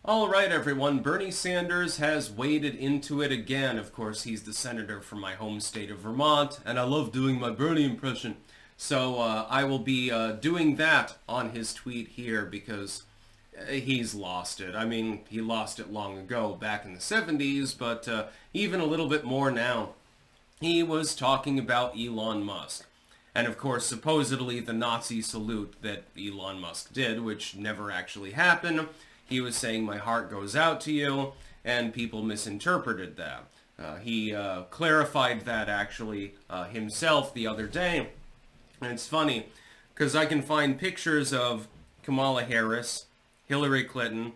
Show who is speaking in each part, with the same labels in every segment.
Speaker 1: All right, everyone. Bernie Sanders has waded into it again. Of course, he's the senator from my home state of Vermont, and I love doing my Bernie impression. So I will be doing that on his tweet here because he's lost it. I mean, he lost it long ago, back in the 70s, but even a little bit more now. He was talking about Elon Musk. And of course, supposedly the Nazi salute that Elon Musk did, which never actually happened. He was saying, "My heart goes out to you," and people misinterpreted that. He clarified that actually himself the other day. And it's funny, because I can find pictures of Kamala Harris, Hillary Clinton,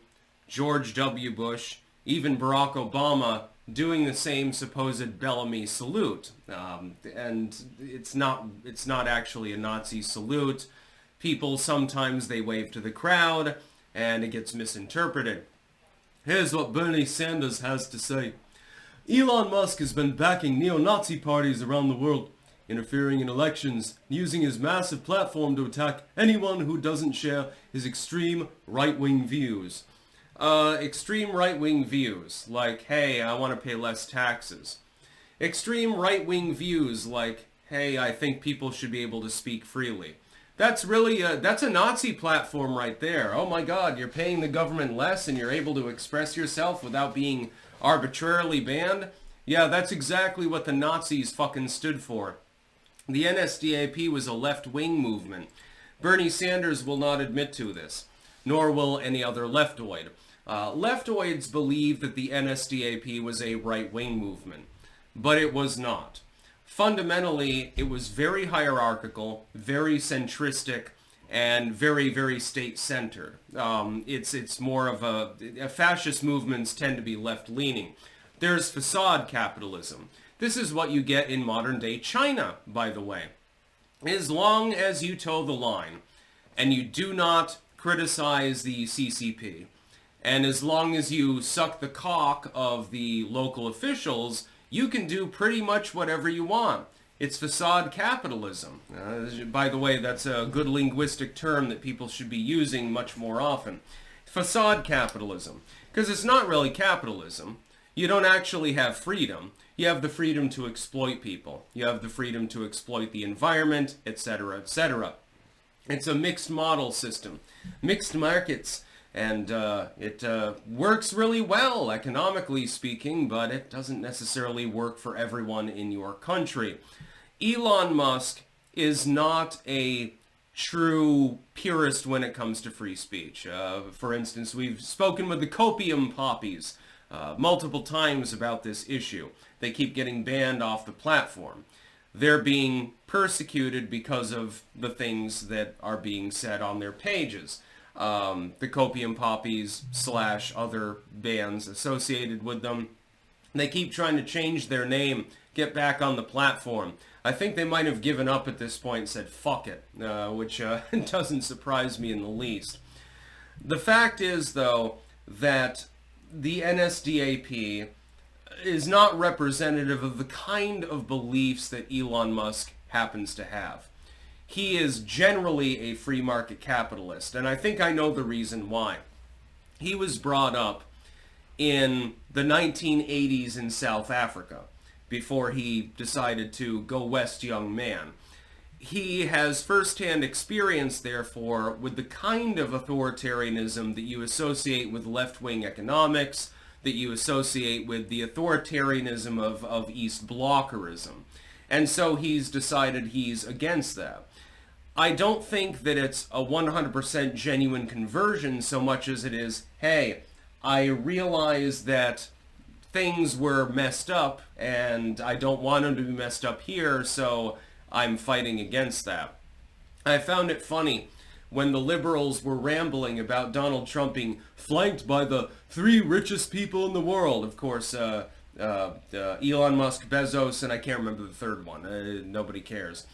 Speaker 1: George W. Bush, even Barack Obama doing the same supposed Bellamy salute. And it's not actually a Nazi salute. People sometimes they wave to the crowd and it gets misinterpreted. Here's what Bernie Sanders has to say. Elon Musk has been backing neo-Nazi parties around the world, interfering in elections, using his massive platform to attack anyone who doesn't share his extreme right-wing views. Extreme right-wing views, like, hey, I want to pay less taxes. Extreme right-wing views, like, hey, I think people should be able to speak freely. That's really that's a Nazi platform right there. Oh my God, you're paying the government less and you're able to express yourself without being arbitrarily banned? Yeah, that's exactly what the Nazis fucking stood for. The NSDAP was a left-wing movement. Bernie Sanders will not admit to this, nor will any other leftoid. Leftoids believe that the NSDAP was a right-wing movement, but it was not. Fundamentally, it was very hierarchical, very centristic, and very, very state-centered. It's more of fascist movements tend to be left-leaning. There's facade capitalism. This is what you get in modern-day China, by the way. As long as you toe the line, and you do not criticize the CCP, and as long as you suck the cock of the local officials, you can do pretty much whatever you want. It's facade capitalism. By the way, that's a good linguistic term that people should be using much more often. Facade capitalism. Because it's not really capitalism. You don't actually have freedom. You have the freedom to exploit people. You have the freedom to exploit the environment, etc., etc. It's a mixed model system. Mixed markets. And it works really well, economically speaking, but it doesn't necessarily work for everyone in your country. Elon Musk is not a true purist when it comes to free speech. For instance, we've spoken with the copium poppies multiple times about this issue. They keep getting banned off the platform. They're being persecuted because of the things that are being said on their pages. The copium poppies / other bands associated with them. They keep trying to change their name, get back on the platform. I think they might have given up at this point and said, fuck it, which doesn't surprise me in the least. The fact is, though, that the NSDAP is not representative of the kind of beliefs that Elon Musk happens to have. He is generally a free market capitalist, and I think I know the reason why. He was brought up in the 1980s in South Africa, before he decided to go west young man. He has first-hand experience, therefore, with the kind of authoritarianism that you associate with left-wing economics, that you associate with the authoritarianism of East Blockerism. And so he's decided he's against that. I don't think that it's a 100% genuine conversion so much as it is, hey, I realize that things were messed up and I don't want them to be messed up here, so I'm fighting against that. I found it funny when the liberals were rambling about Donald Trump being flanked by the 3 richest people in the world. Of course, Elon Musk, Bezos, and I can't remember the third one. Nobody cares.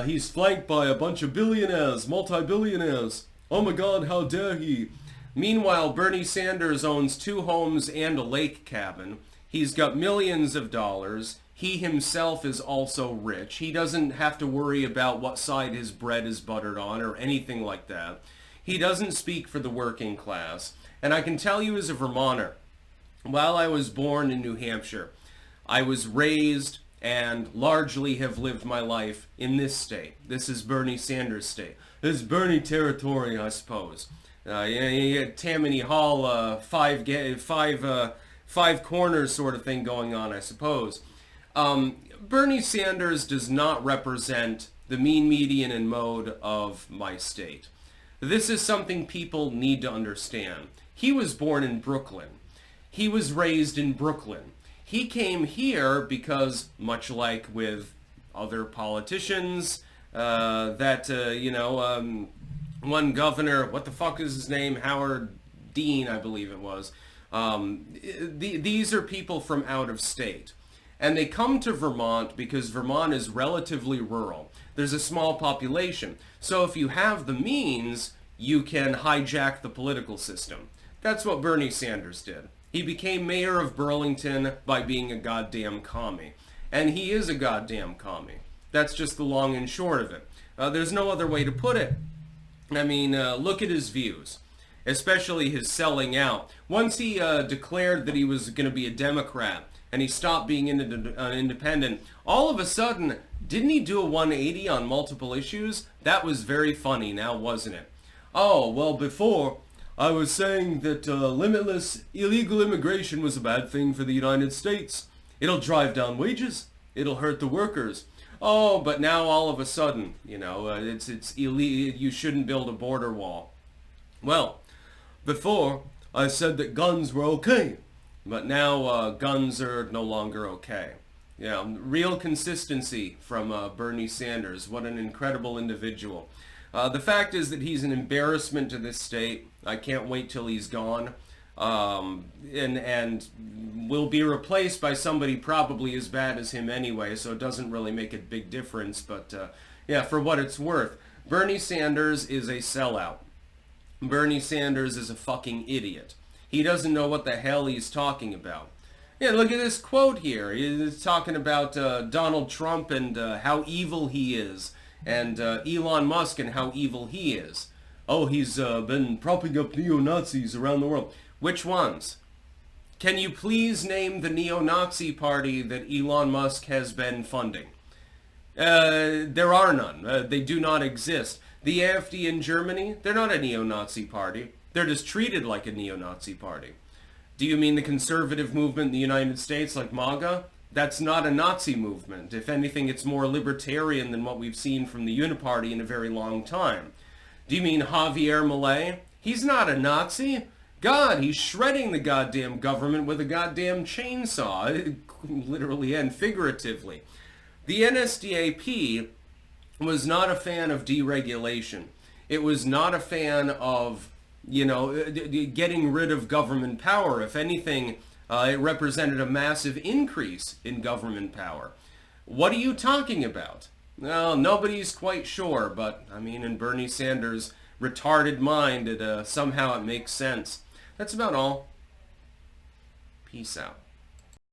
Speaker 1: He's flanked by a bunch of billionaires, multi-billionaires. Oh my God, how dare he? Meanwhile, Bernie Sanders owns 2 homes and a lake cabin. He's got millions of dollars. He himself is also rich. He doesn't have to worry about what side his bread is buttered on or anything like that. He doesn't speak for the working class. And I can tell you as a Vermonter, while I was born in New Hampshire, I was raised and largely have lived my life in this state. This is Bernie Sanders' state. This is Bernie territory, I suppose. You get Tammany Hall, five corners sort of thing going on, I suppose. Bernie Sanders does not represent the mean, median, and mode of my state. This is something people need to understand. He was born in Brooklyn. He was raised in Brooklyn. He came here because, much like with other politicians, one governor, what the fuck is his name? Howard Dean, I believe it was. These are people from out of state. And they come to Vermont because Vermont is relatively rural. There's a small population. So if you have the means, you can hijack the political system. That's what Bernie Sanders did. He became mayor of Burlington by being a goddamn commie. And he is a goddamn commie. That's just the long and short of it. There's no other way to put it. I mean, look at his views, especially his selling out. Once he declared that he was going to be a Democrat and he stopped being an independent, all of a sudden, didn't he do a 180 on multiple issues? That was very funny now, wasn't it? Oh, well, before I was saying that limitless illegal immigration was a bad thing for the United States. It'll drive down wages. It'll hurt the workers. Oh, but now all of a sudden, it's illegal. You shouldn't build a border wall. Well, before I said that guns were okay, but now guns are no longer okay. Yeah, real consistency from Bernie Sanders. What an incredible individual. The fact is that he's an embarrassment to this state. I can't wait till he's gone. And will be replaced by somebody probably as bad as him anyway, so it doesn't really make a big difference. But yeah, for what it's worth, Bernie Sanders is a sellout. Bernie Sanders is a fucking idiot. He doesn't know what the hell he's talking about. Yeah, look at this quote here. He's talking about Donald Trump and how evil he is, and Elon Musk and how evil he is. Oh, he's been propping up neo-Nazis around the world. Which ones? Can you please name the neo-Nazi party that Elon Musk has been funding? There are none. They do not exist. The AfD in Germany, they're not a neo-Nazi party. They're just treated like a neo-Nazi party. Do you mean the conservative movement in the United States, like MAGA? That's not a Nazi movement. If anything, it's more libertarian than what we've seen from the Uniparty in a very long time. Do you mean Javier Milei? He's not a Nazi. God, he's shredding the goddamn government with a goddamn chainsaw, literally and figuratively. The NSDAP was not a fan of deregulation. It was not a fan of, getting rid of government power. If anything, it represented a massive increase in government power. What are you talking about? Well, nobody's quite sure, but, in Bernie Sanders' retarded mind, somehow it makes sense. That's about all. Peace out.